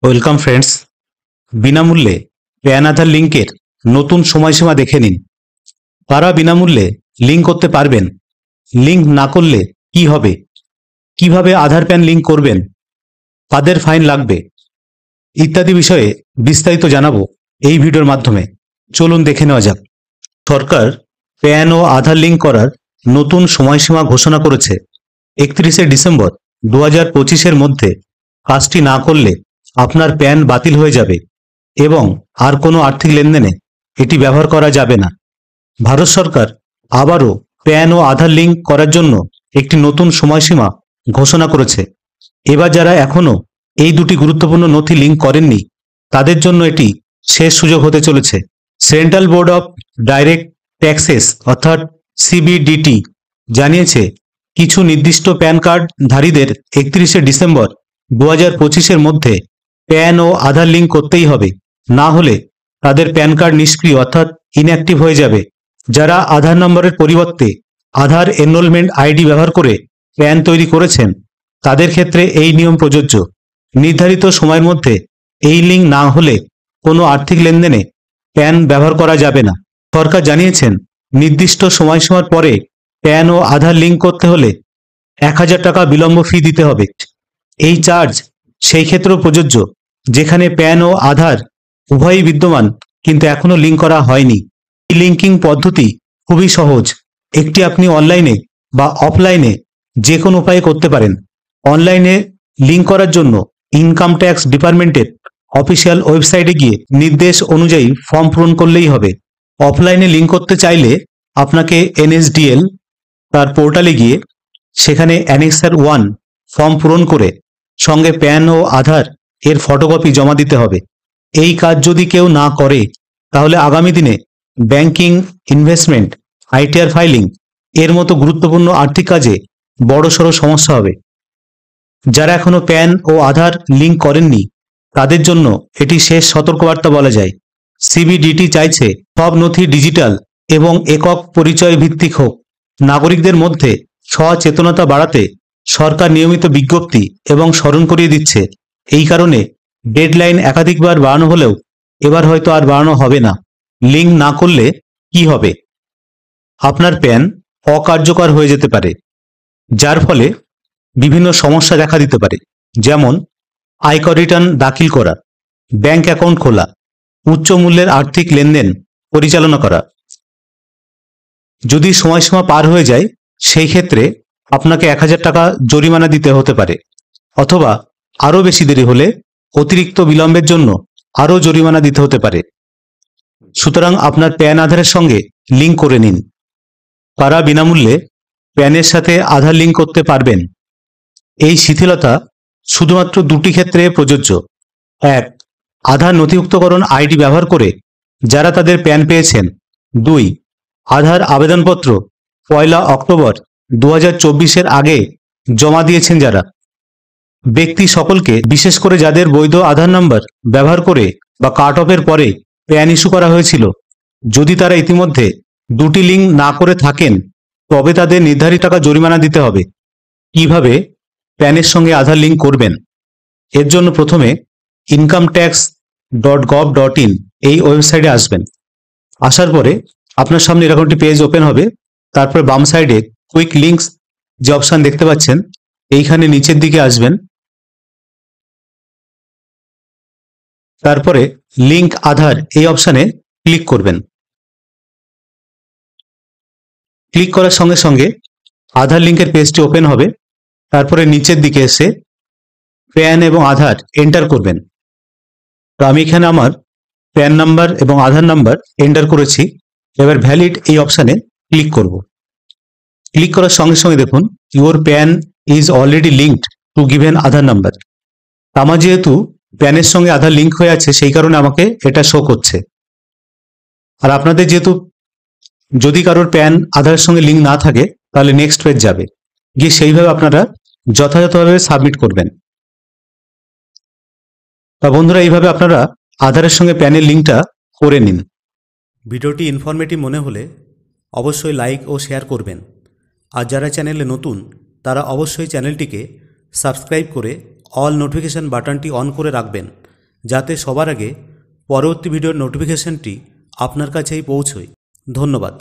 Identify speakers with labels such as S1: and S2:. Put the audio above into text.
S1: Welcome friends. বিনামূল্যে pan আধার লিঙ্কের নতুন সময়সীমা দেখে নিন। কারা বিনামূল্যে লিঙ্ক করতে পারবেন, লিঙ্ক না করলে কি হবে, কিভাবে আধার প্যান লিঙ্ক করবেন, কাদের ফাইন লাগবে ইত্যাদি বিষয়ে বিস্তারিত জানাবো এই ভিডিওর মাধ্যমে। চলুন দেখে নেওয়া যাক। সরকার প্যান ও আধার লিঙ্ক করার নতুন সময়সীমা ঘোষণা করেছে। 31শে ডিসেম্বর 2025-এর মধ্যে কাজটি না করলে আপনার প্যান বাতিল হয়ে যাবে এবং আর কোনো আর্থিক লেনদেনে এটি ব্যবহার করা যাবে না। ভারত সরকার আবারও প্যান ও আধার লিঙ্ক করার জন্য একটি নতুন সময়সীমা ঘোষণা করেছে। এবার যারা এখনও এই দুটি গুরুত্বপূর্ণ নথি লিঙ্ক করেননি তাদের জন্য এটি শেষ সুযোগ হতে চলেছে। Central board of direct taxes অর্থাৎ সিবিডিটি জানিয়েছে, কিছু নির্দিষ্ট প্যান কার্ড ধারীদের 31শে ডিসেম্বর 2025-এর মধ্যে প্যান ও আধার লিঙ্ক করতেই হবে, না হলে তাদের প্যান কার্ড নিষ্ক্রিয় অর্থাৎ ইনঅ্যাক্টিভ হয়ে যাবে। যারা আধার নম্বরের পরিবর্তে আধার এনরোলমেন্ট আইডি ব্যবহার করে প্যান তৈরি করেছেন তাদের ক্ষেত্রে এই নিয়ম প্রযোজ্য। নির্ধারিত সময়ের মধ্যে এই লিঙ্ক না হলে কোনো আর্থিক লেনদেনে প্যান ব্যবহার করা যাবে না। সরকার জানিয়েছেন, নির্দিষ্ট সময়সীমার পরে প্যান ও আধার লিঙ্ক করতে হলে 1000 টাকা বিলম্ব ফি দিতে হবে। এই চার্জ সেই ক্ষেত্রেও প্রযোজ্য যেখানে প্যান ও আধার উভয়ই বিদ্যমান কিন্তু এখনো লিঙ্ক করা হয়নি। এই লিঙ্কিং পদ্ধতি খুবই সহজ। একটি আপনি অনলাইনে বা অফলাইনে যে কোনো উপায়ে করতে পারেন। অনলাইনে লিঙ্ক করার জন্য ইনকাম ট্যাক্স ডিপার্টমেন্টের অফিসিয়াল ওয়েবসাইটে গিয়ে নির্দেশ অনুযায়ী ফর্ম পূরণ করলেই হবে। অফলাইনে লিঙ্ক করতে চাইলে আপনাকে এনএসডিএল তার পোর্টালে গিয়ে সেখানে অ্যানেক্সার 1 ফর্ম পূরণ করে সঙ্গে প্যান ও আধার এর ফটোকপি জমা দিতে হবে। এই কাজ যদি কেউ না করে তাহলে আগামী দিনে ব্যাংকিং, ইনভেস্টমেন্ট, আইটিআর ফাইলিং এর মতো গুরুত্বপূর্ণ আর্থিক কাজে বড়সড় সমস্যা হবে। যারা এখনো প্যান ও আধার লিঙ্ক করেননি তাদের জন্য এটি শেষ সতর্কবার্তা বলা যায়। সিবিডিটি চাইছে সব নথি ডিজিটাল এবং একক পরিচয় ভিত্তিক হোক। নাগরিকদের মধ্যে সচেতনতা বাড়াতে সরকার নিয়মিত বিজ্ঞপ্তি এবং স্মরণ করিয়ে দিচ্ছে। এই কারণে ডেডলাইন একাধিকবার বাড়ানো হলেও এবার হয়তো আর বাড়ানো হবে না। লিঙ্ক না করলে কি হবে? আপনার প্যান অকার্যকর হয়ে যেতে পারে, যার ফলে বিভিন্ন সমস্যা দেখা দিতে পারে, যেমন আয়কর রিটার্ন দাখিল করা, ব্যাংক অ্যাকাউন্ট খোলা, উচ্চ মূল্যের আর্থিক লেনদেন পরিচালনা করা। যদি সময়সীমা পার হয়ে যায় সেই ক্ষেত্রে আপনাকে 1000 টাকা জরিমানা দিতে হতে পারে, অথবা আরও বেশি দেরি হলে অতিরিক্ত বিলম্বের জন্য আরও জরিমানা দিতে হতে পারে। সুতরাং আপনার প্যান আধারের সঙ্গে লিঙ্ক করে নিন। কারা বিনামূল্যে প্যানের সাথে আধার লিঙ্ক করতে পারবেন? এই শিথিলতা শুধুমাত্র দুটি ক্ষেত্রে প্রযোজ্য। 1. আধার নথিভুক্তকরণ আইডি ব্যবহার করে যারা তাদের প্যান পেয়েছেন। 2. আধার আবেদনপত্র 1 অক্টোবর 2024-এর আগে জমা দিয়েছেন যারা। ব্যক্তি সকলকে, বিশেষ করে যাদের বৈধ আধার নম্বর ব্যবহার করে বা কাট অফের পরে প্যান ইস্যু করা হয়েছিল, যদি তারা ইতিমধ্যে দুটি লিঙ্ক না করে থাকেন তবে তাদের নির্ধারিত টাকা জরিমানা দিতে হবে। কিভাবে প্যানের সঙ্গে আধার লিঙ্ক করবেন? এর জন্য প্রথমে incometax.gov.in এই ওয়েবসাইটে আসবেন। আসার পরে আপনার সামনে এরকম একটি পেজ ওপেন হবে। তারপরে বাম সাইডে কুইক লিঙ্কস যে অপশন দেখতে পাচ্ছেন, এইখানে নিচের দিকে আসবেন। তারপরে লিঙ্ক আধার এই অপশানে ক্লিক করবেন। ক্লিক করার সঙ্গে সঙ্গে আধার লিঙ্কের পেজটি ওপেন হবে। তারপরে নিচের দিকে এসে প্যান এবং আধার এন্টার করবেন। তো আমি এখানে আমার প্যান নাম্বার এবং আধার নাম্বার এন্টার করেছি। এবার ভ্যালিড এই অপশানে ক্লিক করব। ক্লিক করার সঙ্গে সঙ্গে দেখুন, your pen is already linked to given Aadhaar number. আমার যেহেতু প্যানের সঙ্গে আধার লিঙ্ক হয়ে আছে সেই কারণে আমাকে এটা শো করছে। আর আপনাদের যেহেতু যদি কারোর প্যান আধারের সঙ্গে লিঙ্ক না থাকে তাহলে নেক্সট পেজ যাবে, গিয়ে সেইভাবে আপনারা যথাযথভাবে সাবমিট করবেন। তা বন্ধুরা, এইভাবে আপনারা আধারের সঙ্গে প্যানের লিঙ্কটা করে নিন। ভিডিওটি ইনফরমেটিভ মনে হলে অবশ্যই লাইক ও শেয়ার করবেন। আর যারা চ্যানেলে নতুন তারা অবশ্যই চ্যানেলটিকে সাবস্ক্রাইব করে অল নোটিফিকেশন বাটনটি অন করে রাখবেন, যাতে সবার আগে পরবর্তী ভিডিওর নোটিফিকেশনটি আপনার কাছেই পৌঁছয়। ধন্যবাদ।